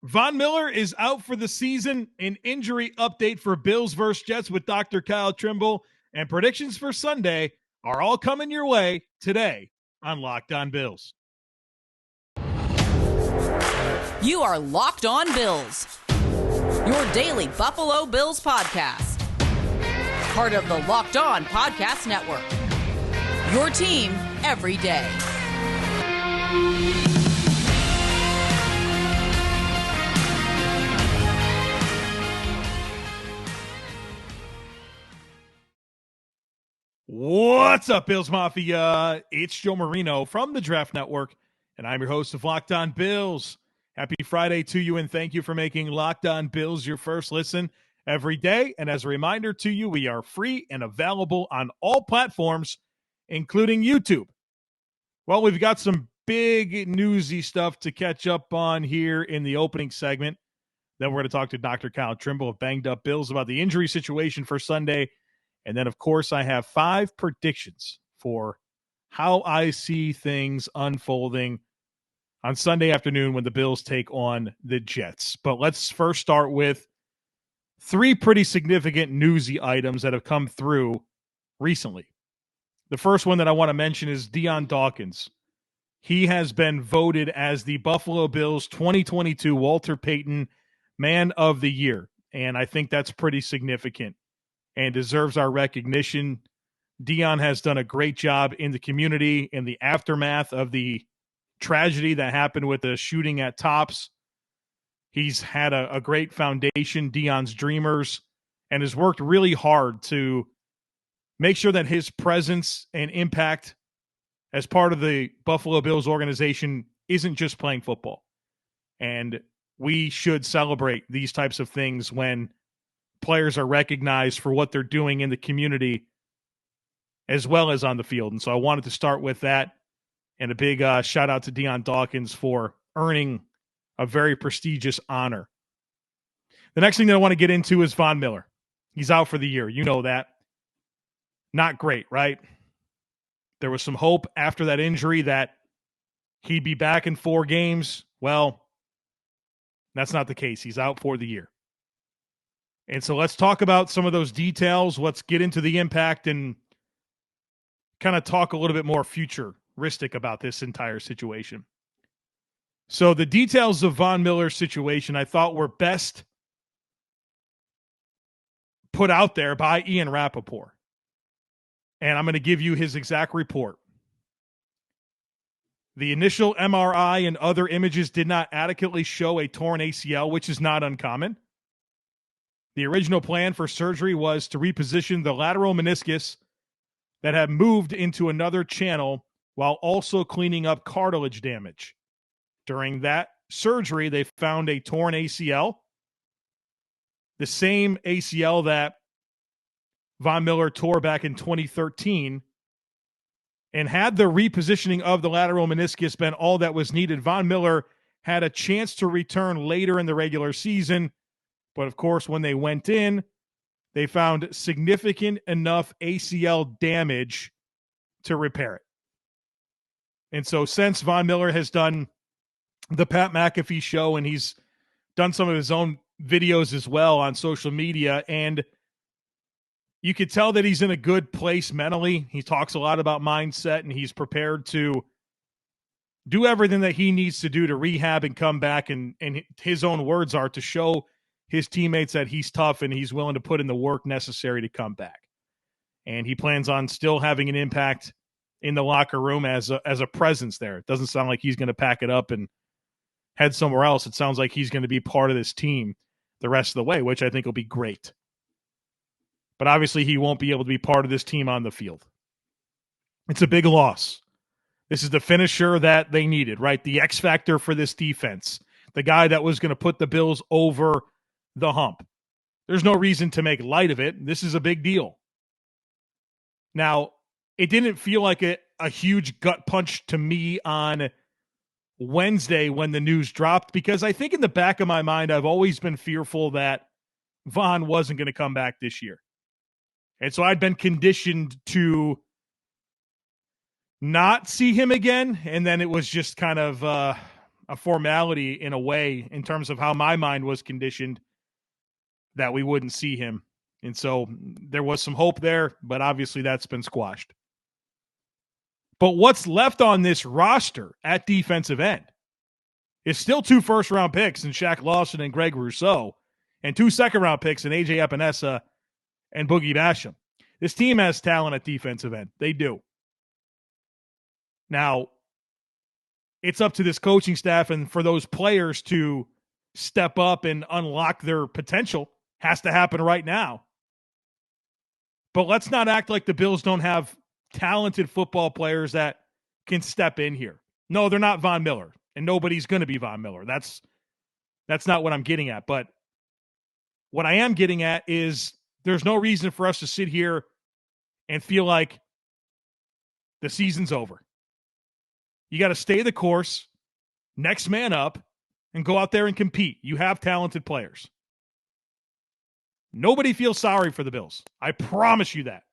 Von Miller is out for the season. An injury update for Bills vs. Jets with Dr. Kyle Trimble. And predictions for Sunday are all coming your way today on Locked On Bills. You are Locked On Bills, your daily Buffalo Bills podcast. Part of the Locked On Podcast Network, your team every day. What's up, Bills Mafia? It's Joe Marino from the Draft Network, and I'm your host of Locked On Bills. Happy Friday to you, and thank you for making Locked On Bills your first listen every day. And as a reminder to you, we are free and available on all platforms, including YouTube. Well, we've got some big newsy stuff to catch up on here in the opening segment. Then we're going to talk to Dr. Kyle Trimble of Banged Up Bills about the injury situation for Sunday. And then, of course, I have 5 predictions for how I see things unfolding on Sunday afternoon when the Bills take on the Jets. But let's first start with 3 pretty significant newsy items that have come through recently. The first one that I want to mention is Dion Dawkins. He has been voted as the Buffalo Bills 2022 Walter Payton Man of the Year, and I think that's pretty significant and deserves our recognition. Dion has done a great job in the community in the aftermath of the tragedy that happened with the shooting at Tops. He's had a great foundation, Dion's Dreamers, and has worked really hard to make sure that his presence and impact as part of the Buffalo Bills organization isn't just playing football. And we should celebrate these types of things when players are recognized for what they're doing in the community as well as on the field. And so I wanted to start with that, and a big shout out to Dion Dawkins for earning a very prestigious honor. The next thing that I want to get into is Von Miller. He's out for the year. You know that. Not great, right? There was some hope after that injury that he'd be back in 4 games. Well, that's not the case. He's out for the year. And so let's talk about some of those details. Let's get into the impact and kind of talk a little bit more futuristic about this entire situation. So the details of Von Miller's situation I thought were best put out there by Ian Rappaport. And I'm going to give you his exact report. The initial MRI and other images did not adequately show a torn ACL, which is not uncommon. The original plan for surgery was to reposition the lateral meniscus that had moved into another channel while also cleaning up cartilage damage. During that surgery, they found a torn ACL, the same ACL that Von Miller tore back in 2013. And had the repositioning of the lateral meniscus been all that was needed, Von Miller had a chance to return later in the regular season. But of course, when they went in, they found significant enough ACL damage to repair it. And so since Von Miller has done the Pat McAfee show, and he's done some of his own videos as well on social media, and you could tell that he's in a good place mentally. He talks a lot about mindset, and he's prepared to do everything that he needs to do to rehab and come back. And his own words are to show his teammates that he's tough and he's willing to put in the work necessary to come back. And he plans on still having an impact in the locker room as a presence there. It doesn't sound like he's going to pack it up and head somewhere else. It sounds like he's going to be part of this team the rest of the way, which I think will be great. But obviously he won't be able to be part of this team on the field. It's a big loss. This is the finisher that they needed, right? The X factor for this defense. The guy that was going to put the Bills over the hump. There's no reason to make light of it. This is a big deal. Now, it didn't feel like a huge gut punch to me on Wednesday when the news dropped, because I think in the back of my mind, I've always been fearful that Von wasn't going to come back this year. And so I'd been conditioned to not see him again. And then it was just kind of a formality in a way in terms of how my mind was conditioned that we wouldn't see him. And so there was some hope there, but obviously that's been squashed. But what's left on this roster at defensive end is still 2 first-round picks in Shaq Lawson and Greg Rousseau, and 2 second-round picks in A.J. Epinesa and Boogie Basham. This team has talent at defensive end. They do. Now, it's up to this coaching staff and for those players to step up and unlock their potential. Has to happen right now. But let's not act like the Bills don't have talented football players that can step in here. No, they're not Von Miller, and nobody's going to be Von Miller. That's not what I'm getting at. But what I am getting at is there's no reason for us to sit here and feel like the season's over. You got to stay the course, next man up, and go out there and compete. You have talented players. Nobody feels sorry for the Bills. I promise you that.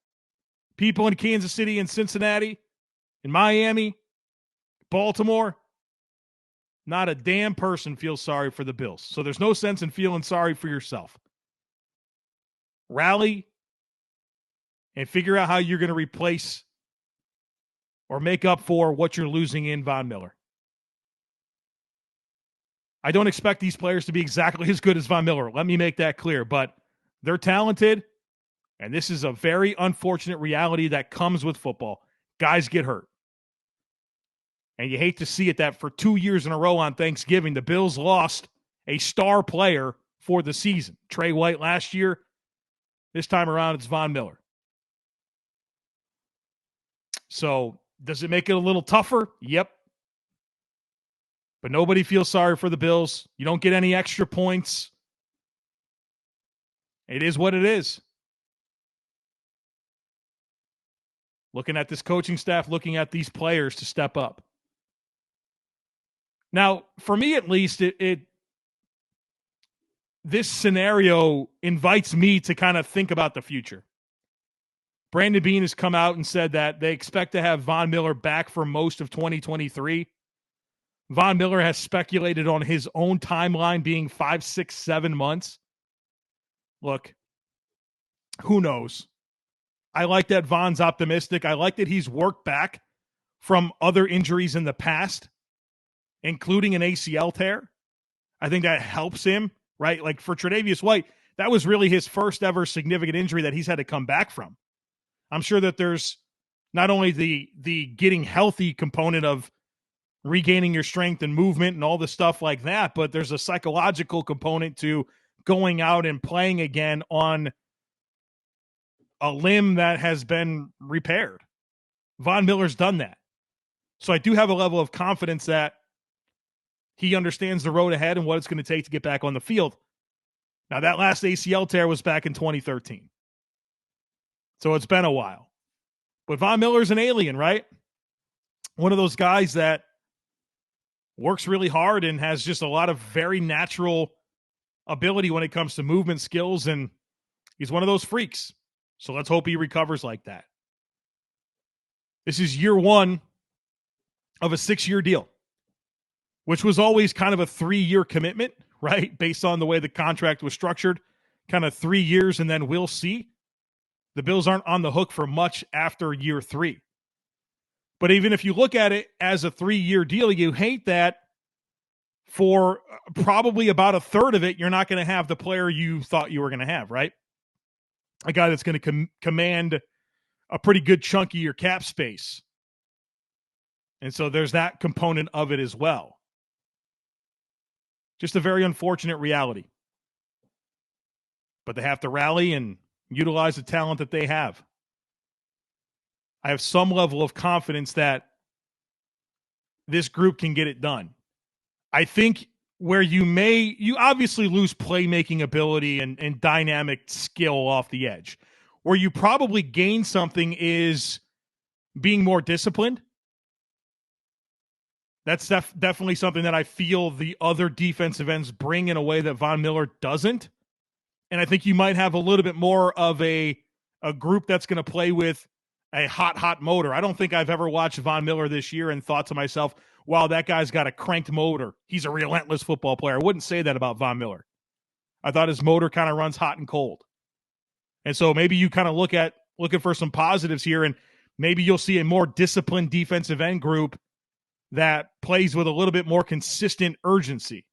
People in Kansas City and Cincinnati, in Miami, Baltimore, not a damn person feels sorry for the Bills. So there's no sense in feeling sorry for yourself. Rally and figure out how you're going to replace or make up for what you're losing in Von Miller. I don't expect these players to be exactly as good as Von Miller. Let me make that clear. But they're talented, and this is a very unfortunate reality that comes with football. Guys get hurt. And you hate to see it that for 2 years in a row on Thanksgiving, the Bills lost a star player for the season. Trey White last year. This time around, it's Von Miller. So, does it make it a little tougher? Yep. But nobody feels sorry for the Bills. You don't get any extra points. It is what it is. Looking at this coaching staff, looking at these players to step up. Now, for me at least, this scenario invites me to kind of think about the future. Brandon Beane has come out and said that they expect to have Von Miller back for most of 2023. Von Miller has speculated on his own timeline being 5, 6, 7 months. Look, who knows? I like that Von's optimistic. I like that he's worked back from other injuries in the past, including an ACL tear. I think that helps him, right? Like for Tre'Davious White, that was really his first ever significant injury that he's had to come back from. I'm sure that there's not only the getting healthy component of regaining your strength and movement and all the stuff like that, but there's a psychological component to going out and playing again on a limb that has been repaired. Von Miller's done that. So I do have a level of confidence that he understands the road ahead and what it's going to take to get back on the field. Now, that last ACL tear was back in 2013. So it's been a while. But Von Miller's an alien, right? One of those guys that works really hard and has just a lot of very natural ability when it comes to movement skills, and he's one of those freaks. So let's hope he recovers like that. This is year 1 of a 6-year deal, which was always kind of a 3-year commitment, right? Based on the way the contract was structured, kind of 3 years, and then we'll see. The Bills aren't on the hook for much after year 3. But even if you look at it as a 3-year deal, you hate that for probably about a third of it, you're not going to have the player you thought you were going to have, right? A guy that's going to command a pretty good chunk of your cap space. And so there's that component of it as well. Just a very unfortunate reality. But they have to rally and utilize the talent that they have. I have some level of confidence that this group can get it done. I think where you obviously lose playmaking ability and dynamic skill off the edge. Where you probably gain something is being more disciplined. That's definitely something that I feel the other defensive ends bring in a way that Von Miller doesn't. And I think you might have a little bit more of a group that's going to play with a hot motor. I don't think I've ever watched Von Miller this year and thought to myself, wow, that guy's got a cranked motor. He's a relentless football player. I wouldn't say that about Von Miller. I thought his motor kind of runs hot and cold. And so maybe you kind of looking for some positives here, and maybe you'll see a more disciplined defensive end group that plays with a little bit more consistent urgency.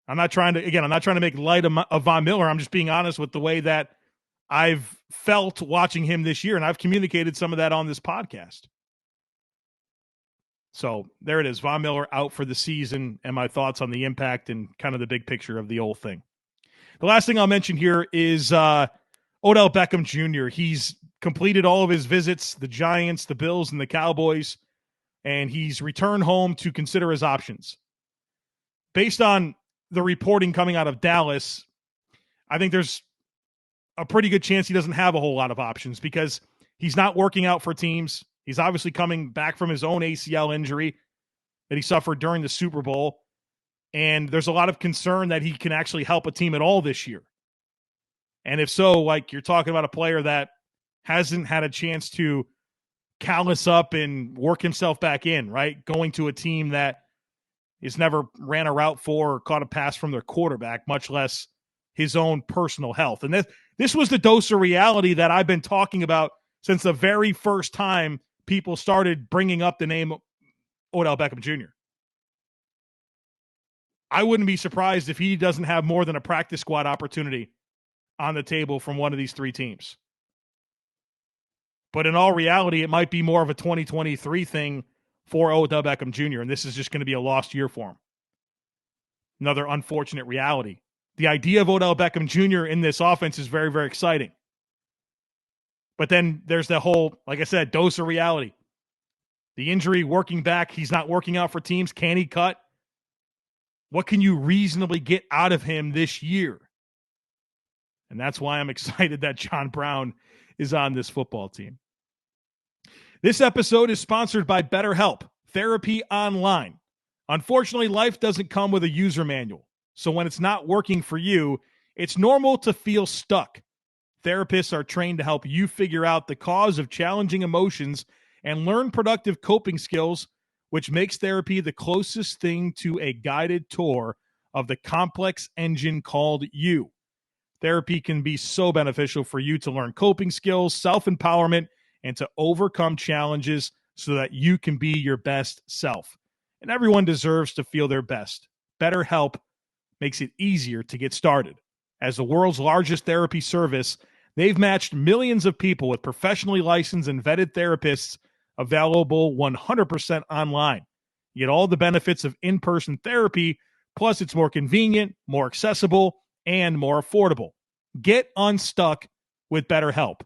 I'm not trying to make light of Von Miller. I'm just being honest with the way that I've felt watching him this year, and I've communicated some of that on this podcast. So there it is. Von Miller out for the season, and my thoughts on the impact and kind of the big picture of the whole thing. The last thing I'll mention here is Odell Beckham Jr. He's completed all of his visits, the Giants, the Bills, and the Cowboys, and he's returned home to consider his options. Based on the reporting coming out of Dallas, I think there's a pretty good chance he doesn't have a whole lot of options because he's not working out for teams. He's obviously coming back from his own ACL injury that he suffered during the Super Bowl. And there's a lot of concern that he can actually help a team at all this year. And if so, like you're talking about a player that hasn't had a chance to callus up and work himself back in, right? Going to a team that has never ran a route for or caught a pass from their quarterback, much less his own personal health. And this was the dose of reality that I've been talking about since the very first time people started bringing up the name Odell Beckham Jr. I wouldn't be surprised if he doesn't have more than a practice squad opportunity on the table from one of these three teams. But in all reality, it might be more of a 2023 thing for Odell Beckham Jr., and this is just going to be a lost year for him. Another unfortunate reality. The idea of Odell Beckham Jr. in this offense is very, very exciting. But then there's the whole, like I said, dose of reality. The injury, working back, he's not working out for teams. Can he cut? What can you reasonably get out of him this year? And that's why I'm excited that John Brown is on this football team. This episode is sponsored by BetterHelp, therapy online. Unfortunately, life doesn't come with a user manual. So when it's not working for you, it's normal to feel stuck. Therapists are trained to help you figure out the cause of challenging emotions and learn productive coping skills, which makes therapy the closest thing to a guided tour of the complex engine called you. Therapy can be so beneficial for you to learn coping skills, self-empowerment, and to overcome challenges so that you can be your best self. And everyone deserves to feel their best. BetterHelp makes it easier to get started. As the world's largest therapy service, they've matched millions of people with professionally licensed and vetted therapists available 100% online. You get all the benefits of in-person therapy, plus it's more convenient, more accessible, and more affordable. Get unstuck with BetterHelp.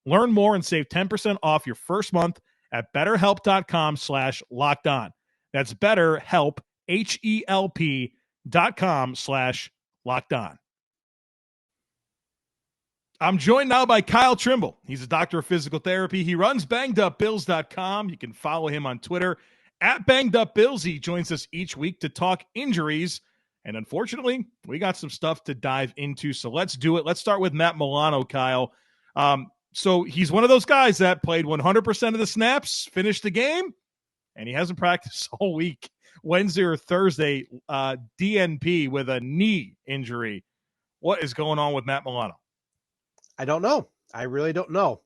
Learn more and save 10% off your first month at betterhelp.com/lockedon. That's BetterHelp, HELP.com/lockedon. I'm joined now by Kyle Trimble. He's a doctor of physical therapy. He runs bangedupbills.com. You can follow him on Twitter at bangedupbills. He joins us each week to talk injuries. And unfortunately, we got some stuff to dive into. So let's do it. Let's start with Matt Milano, Kyle. So he's one of those guys that played 100% of the snaps, finished the game, and he hasn't practiced all week. Wednesday or Thursday, DNP with a knee injury. What is going on with Matt Milano? I don't know. I really don't know.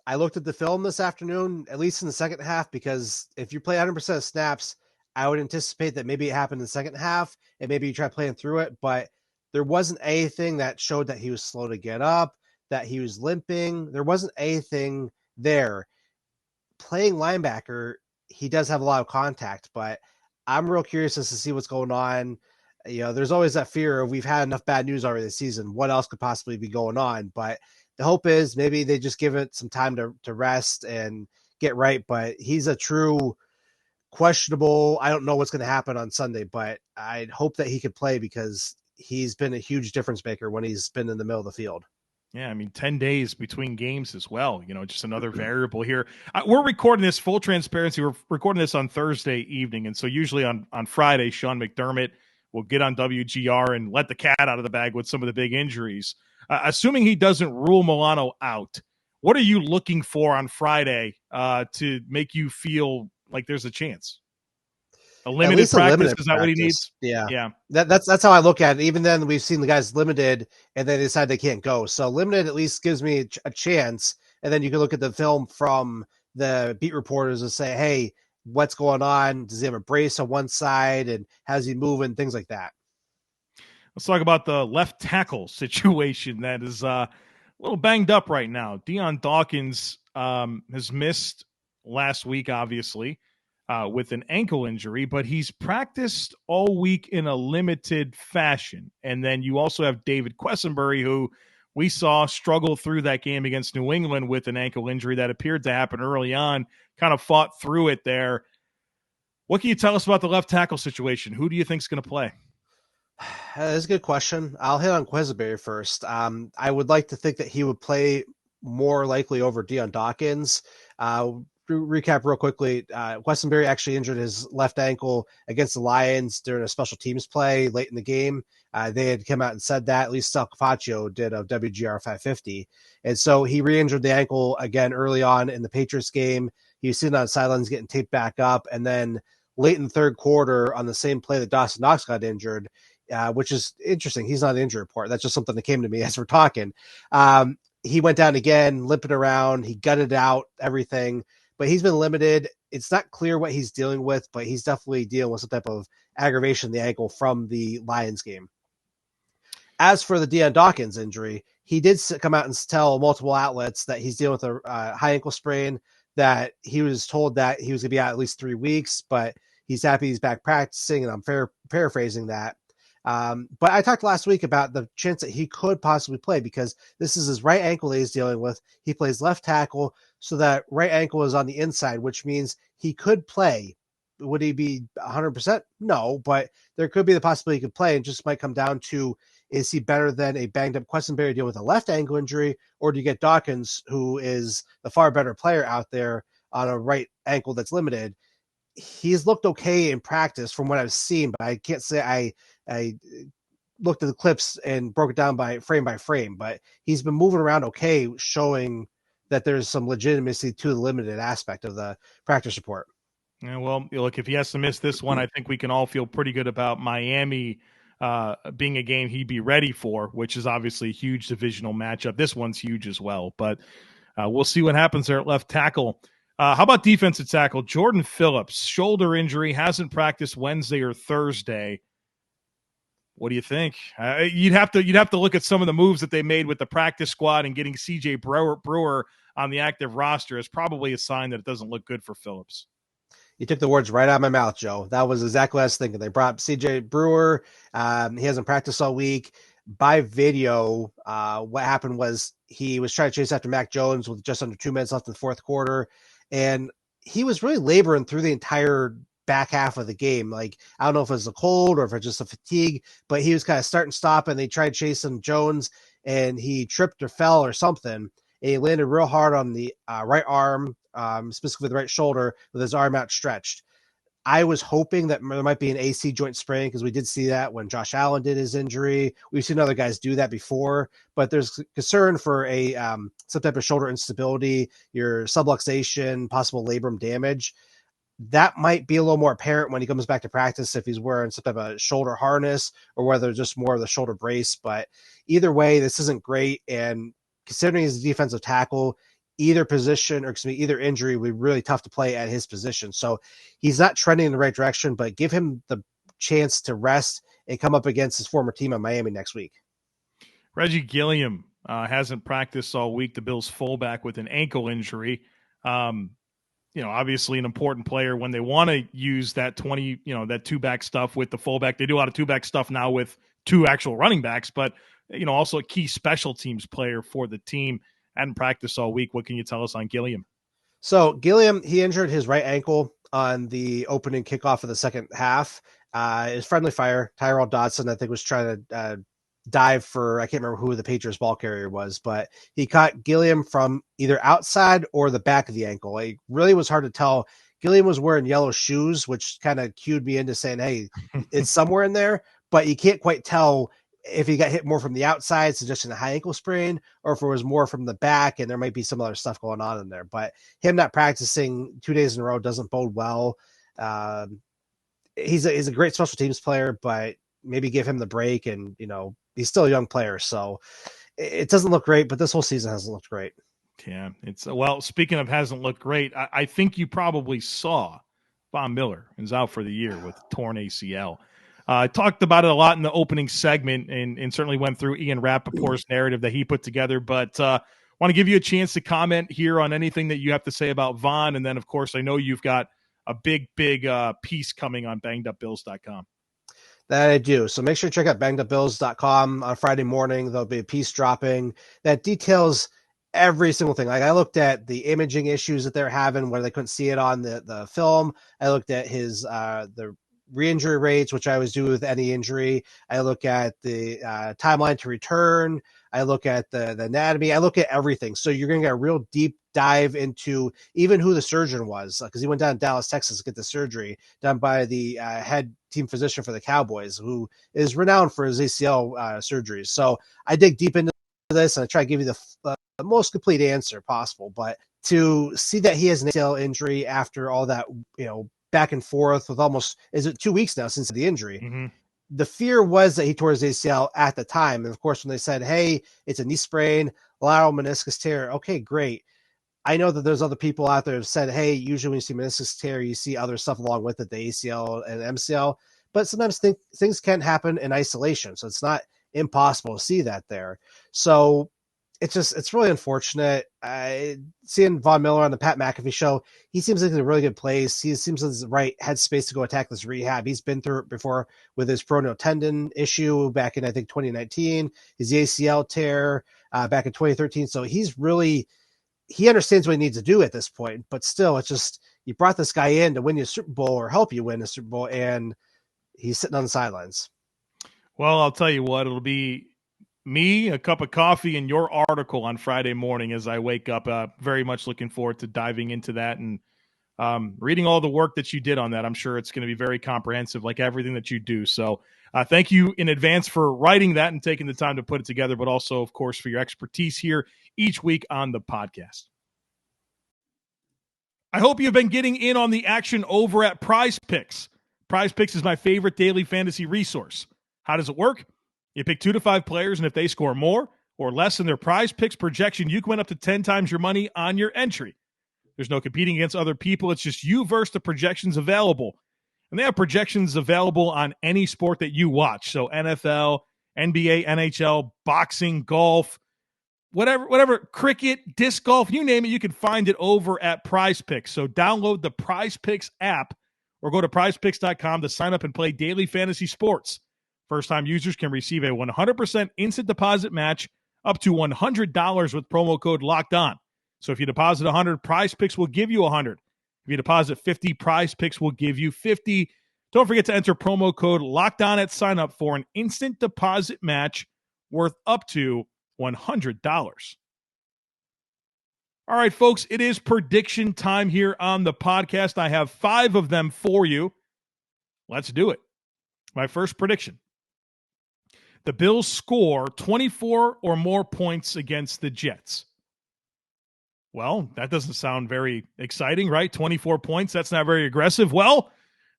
I looked at the film this afternoon, at least in the second half, because if you play 100% of snaps, I would anticipate that maybe it happened in the second half and maybe you try playing through it, but there wasn't anything that showed that he was slow to get up, that he was limping. There wasn't anything there. Playing linebacker, he does have a lot of contact, but I'm real curious as to see what's going on. You know, there's always that fear of we've had enough bad news already this season. What else could possibly be going on? But the hope is maybe they just give it some time to rest and get right. But he's a true questionable. I don't know what's going to happen on Sunday, but I'd hope that he could play because he's been a huge difference maker when he's been in the middle of the field. Yeah, I mean, 10 days between games as well. You know, just another variable here. We're recording this, full transparency, we're recording this on Thursday evening. And so usually on Friday, Sean McDermott will get on WGR and let the cat out of the bag with some of the big injuries. Assuming he doesn't rule Milano out, what are you looking for on Friday to make you feel like there's a chance? A At limited least a practice, limited is that what he practice. needs? Yeah. Yeah. That's how I look at it. Even then, we've seen the guys limited, and they decide they can't go. So limited at least gives me a chance, and then you can look at the film from the beat reporters and say, "Hey, what's going on? Does he have a brace on one side, and how's he moving? Things like that." Let's talk about the left tackle situation that is a little banged up right now. Deion Dawkins has missed last week, obviously, with an ankle injury, but he's practiced all week in a limited fashion. And then you also have David Quessenberry, who we saw struggle through that game against New England with an ankle injury that appeared to happen early on, kind of fought through it there. What can you tell us about the left tackle situation? Who do you think is going to play? That's a good question. I'll hit on Quessenberry first. I would like to think that he would play more likely over Deion Dawkins. Recap real quickly. Quessenberry actually injured his left ankle against the Lions during a special teams play late in the game. They had come out and said that. At least Sal Capaccio did of WGR 550. And so he re-injured the ankle again early on in the Patriots game. He was sitting on the sidelines getting taped back up. And then late in the third quarter on the same play that Dawson Knox got injured, which is interesting. He's not an injury report. That's just something that came to me as we're talking. He went down again, limping around. He gutted out everything, but he's been limited. It's not clear what he's dealing with, but he's definitely dealing with some type of aggravation in the ankle from the Lions game. As for the Deion Dawkins injury, he did come out and tell multiple outlets that he's dealing with a high ankle sprain, that he was told that he was going to be out at least 3 weeks, but he's happy he's back practicing, and I'm paraphrasing that. But I talked last week about the chance that he could possibly play because this is his right ankle that he's dealing with. He plays left tackle, so that right ankle is on the inside, which means he could play. Would he be 100%? No, but there could be the possibility he could play. It just might come down to, is he better than a banged up Quessenberry deal with a left ankle injury, or do you get Dawkins, who is the far better player out there on a right ankle that's limited? He's looked okay in practice from what I've seen, but I can't say I looked at the clips and broke it down by frame, but he's been moving around okay, showing that there's some legitimacy to the limited aspect of the practice report. Yeah, well, look, if he has to miss this one, I think we can all feel pretty good about Miami being a game he'd be ready for, which is obviously a huge divisional matchup. This one's huge as well, but we'll see what happens there at left tackle. How about defensive tackle? Jordan Phillips, shoulder injury, hasn't practiced Wednesday or Thursday. What do you think? You'd have to look at some of the moves that they made with the practice squad, and getting CJ Brewer on the active roster is probably a sign that it doesn't look good for Phillips. You took the words right out of my mouth, Joe. That was exactly what I was thinking. They brought CJ Brewer. He hasn't practiced all week. By video, what happened was he was trying to chase after Mac Jones with just under 2 minutes left in the fourth quarter, and he was really laboring through the entire back half of the game. Like, I don't know if it was a cold or if it's just a fatigue, but he was kind of start and stop, and they tried chasing Jones, and he tripped or fell or something, and he landed real hard on the right arm, specifically the right shoulder, with his arm outstretched. I was hoping that there might be an AC joint sprain, because we did see that when Josh Allen did his injury. We've seen other guys do that before, but there's concern for a some type of shoulder instability, your subluxation, possible labrum damage. That might be a little more apparent when he comes back to practice, if he's wearing some type of shoulder harness or whether just more of the shoulder brace. But either way, this isn't great. And considering he's a defensive tackle, either position, or excuse me, either injury would be really tough to play at his position. So he's not trending in the right direction, but give him the chance to rest and come up against his former team in Miami next week. Reggie Gilliam hasn't practiced all week. The Bills fullback with an ankle injury. Obviously an important player when they want to use that that two-back stuff with the fullback. They do a lot of two-back stuff now with two actual running backs, but, also a key special teams player for the team. Hadn't practiced all week. What can you tell us on Gilliam? So Gilliam, he injured his right ankle on the opening kickoff of the second half. His friendly fire, Tyrell Dodson, I think, was trying to dive for, I can't remember who the Patriots ball carrier was, but he caught Gilliam from either outside or the back of the ankle. It really was hard to tell. Gilliam was wearing yellow shoes, which kind of cued me into saying, hey, it's somewhere in there, but you can't quite tell if he got hit more from the outside, suggesting a high ankle sprain, or if it was more from the back and there might be some other stuff going on in there. But him not practicing 2 days in a row doesn't bode well. he's a great special teams player, but maybe give him the break. And, he's still a young player. So it doesn't look great, but this whole season hasn't looked great. Yeah, well, speaking of hasn't looked great, I think you probably saw Von Miller is out for the year with torn ACL. I talked about it a lot in the opening segment and certainly went through Ian Rappaport's narrative that he put together, but want to give you a chance to comment here on anything that you have to say about Von. And then, of course, I know you've got a big piece coming on bangedupbills.com. That I do. So make sure to check out bangedupbills.com on Friday morning. There'll be a piece dropping that details every single thing. Like, I looked at the imaging issues that they're having where they couldn't see it on the film. I looked at his the re-injury rates, which I always do with any injury. I look at the timeline to return. I look at the anatomy. I look at everything. So you're going to get a real deep dive into even who the surgeon was, because he went down to Dallas, Texas to get the surgery done by the head team physician for the Cowboys, who is renowned for his ACL surgeries. So I dig deep into this and I try to give you the most complete answer possible. But to see that he has an ACL injury after all that, back and forth with almost, is it 2 weeks now since the injury? Mm-hmm. The fear was that he tore his ACL at the time. And of course, when they said, hey, it's a knee sprain, lateral meniscus tear, okay, great. I know that there's other people out there who have said, hey, usually when you see meniscus tear, you see other stuff along with it, the ACL and MCL, but sometimes things can happen in isolation. So it's not impossible to see that there. So it's really unfortunate. Seeing Von Miller on the Pat McAfee show, he seems like in a really good place. He seems like the right headspace to go attack this rehab. He's been through it before with his peroneal tendon issue back in, I think, 2019, his ACL tear back in 2013. So he understands what he needs to do at this point, but still, it's just, you brought this guy in to win you a Super Bowl or help you win a Super Bowl, and he's sitting on the sidelines. Well, I'll tell you what, it'll be me, a cup of coffee, and your article on Friday morning as I wake up. Very much looking forward to diving into that and reading all the work that you did on that. I'm sure it's going to be very comprehensive, like everything that you do. So thank you in advance for writing that and taking the time to put it together, but also, of course, for your expertise here each week on the podcast. I hope you've been getting in on the action over at Prize Picks. Prize Picks is my favorite daily fantasy resource. How does it work? You pick 2 to 5 players, and if they score more or less than their Prize Picks projection, you can win up to 10 times your money on your entry. There's no competing against other people. It's just you versus the projections available. And they have projections available on any sport that you watch. So NFL, NBA, NHL, boxing, golf, whatever, cricket, disc golf, you name it, you can find it over at Prize Picks. So download the Prize Picks app or go to prizepicks.com to sign up and play daily fantasy sports. First-time users can receive a 100% instant deposit match up to $100 with promo code Locked On. So if you deposit 100, Prize Picks will give you 100. If you deposit 50, Prize Picks will give you 50. Don't forget to enter promo code Locked On at sign up for an instant deposit match worth up to $100. All right, folks, it is prediction time here on the podcast. I have 5 of them for you. Let's do it. My first prediction. The Bills score 24 or more points against the Jets. Well, that doesn't sound very exciting, right? 24 points, that's not very aggressive. Well,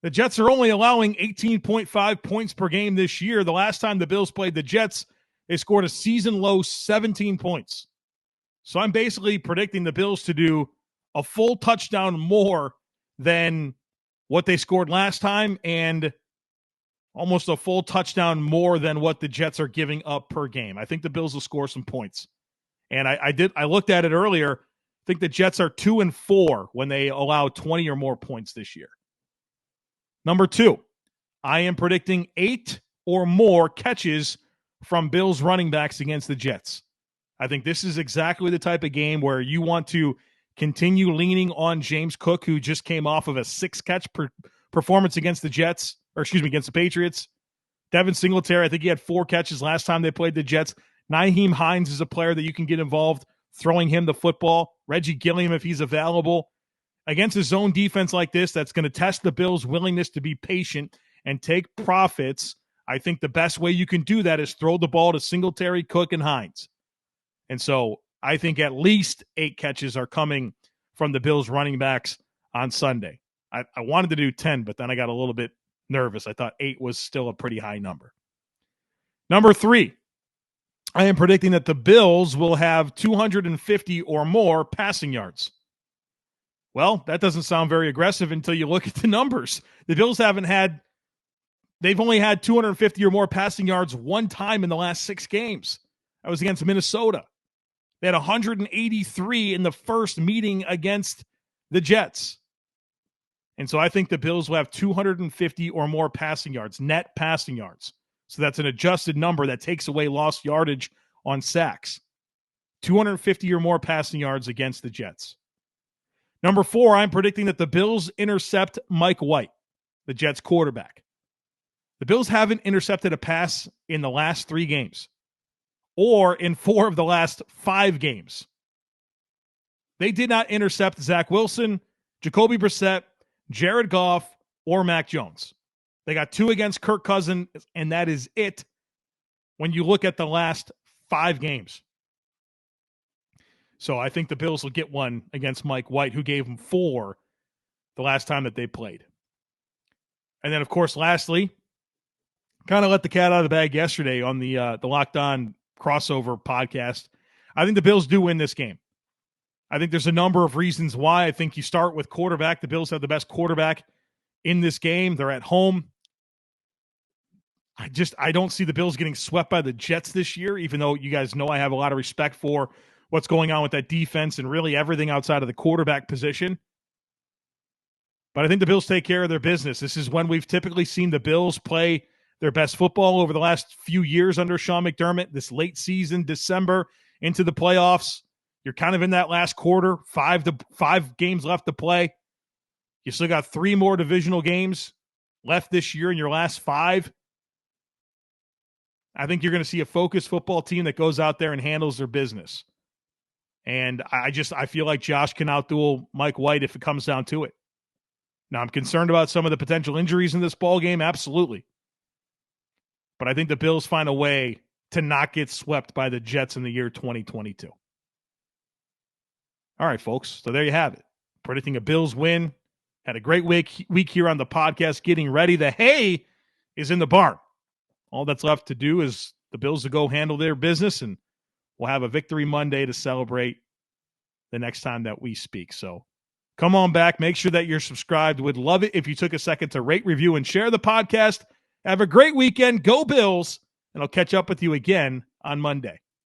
the Jets are only allowing 18.5 points per game this year. The last time the Bills played the Jets, they scored a season-low 17 points. So I'm basically predicting the Bills to do a full touchdown more than what they scored last time and almost a full touchdown more than what the Jets are giving up per game. I think the Bills will score some points. And I looked at it earlier. I think the Jets are 2-4 when they allow 20 or more points this year. Number 2, I am predicting 8 or more catches from Bills running backs against the Jets. I think this is exactly the type of game where you want to continue leaning on James Cook, who just came off of a 6-catch performance against the Jets, against the Patriots. Devin Singletary, I think he had 4 catches last time they played the Jets. Nyheim Hines is a player that you can get involved throwing him the football. Reggie Gilliam, if he's available. Against a zone defense like this, that's going to test the Bills' willingness to be patient and take profits. I think the best way you can do that is throw the ball to Singletary, Cook, and Hines. And so I think at least 8 catches are coming from the Bills running backs on Sunday. I wanted to do 10, but then I got a little bit nervous. I thought 8 was still a pretty high number. Number 3, I am predicting that the Bills will have 250 or more passing yards. Well, that doesn't sound very aggressive until you look at the numbers. The Bills they've only had 250 or more passing yards one time in the last 6 games. That was against Minnesota. They had 183 in the first meeting against the Jets. And so I think the Bills will have 250 or more passing yards, net passing yards. So that's an adjusted number that takes away lost yardage on sacks. 250 or more passing yards against the Jets. Number 4, I'm predicting that the Bills intercept Mike White, the Jets quarterback. The Bills haven't intercepted a pass in the last 3 games or in 4 of the last 5 games. They did not intercept Zach Wilson, Jacoby Brissett, Jared Goff, or Mac Jones. They got 2 against Kirk Cousins, and that is it when you look at the last 5 games. So I think the Bills will get one against Mike White, who gave them 4 the last time that they played. And then, of course, lastly, kind of let the cat out of the bag yesterday on the Locked On crossover podcast. I think the Bills do win this game. I think there's a number of reasons why. I think you start with quarterback. The Bills have the best quarterback in this game. They're at home. I don't see the Bills getting swept by the Jets this year, even though you guys know I have a lot of respect for what's going on with that defense and really everything outside of the quarterback position. But I think the Bills take care of their business. This is when we've typically seen the Bills play their best football over the last few years under Sean McDermott. This late season, December, into the playoffs. You're kind of in that last quarter, 5 games left to play. You still got 3 more divisional games left this year in your last 5. I think you're going to see a focused football team that goes out there and handles their business. And I feel like Josh can outduel Mike White if it comes down to it. Now, I'm concerned about some of the potential injuries in this ball game, absolutely. But I think the Bills find a way to not get swept by the Jets in the year 2022. All right, folks. So there you have it. Predicting a Bills win. Had a great week here on the podcast, getting ready. The hay is in the barn. All that's left to do is the Bills to go handle their business, and we'll have a Victory Monday to celebrate the next time that we speak. So come on back. Make sure that you're subscribed. Would love it if you took a second to rate, review, and share the podcast. Have a great weekend. Go Bills, and I'll catch up with you again on Monday.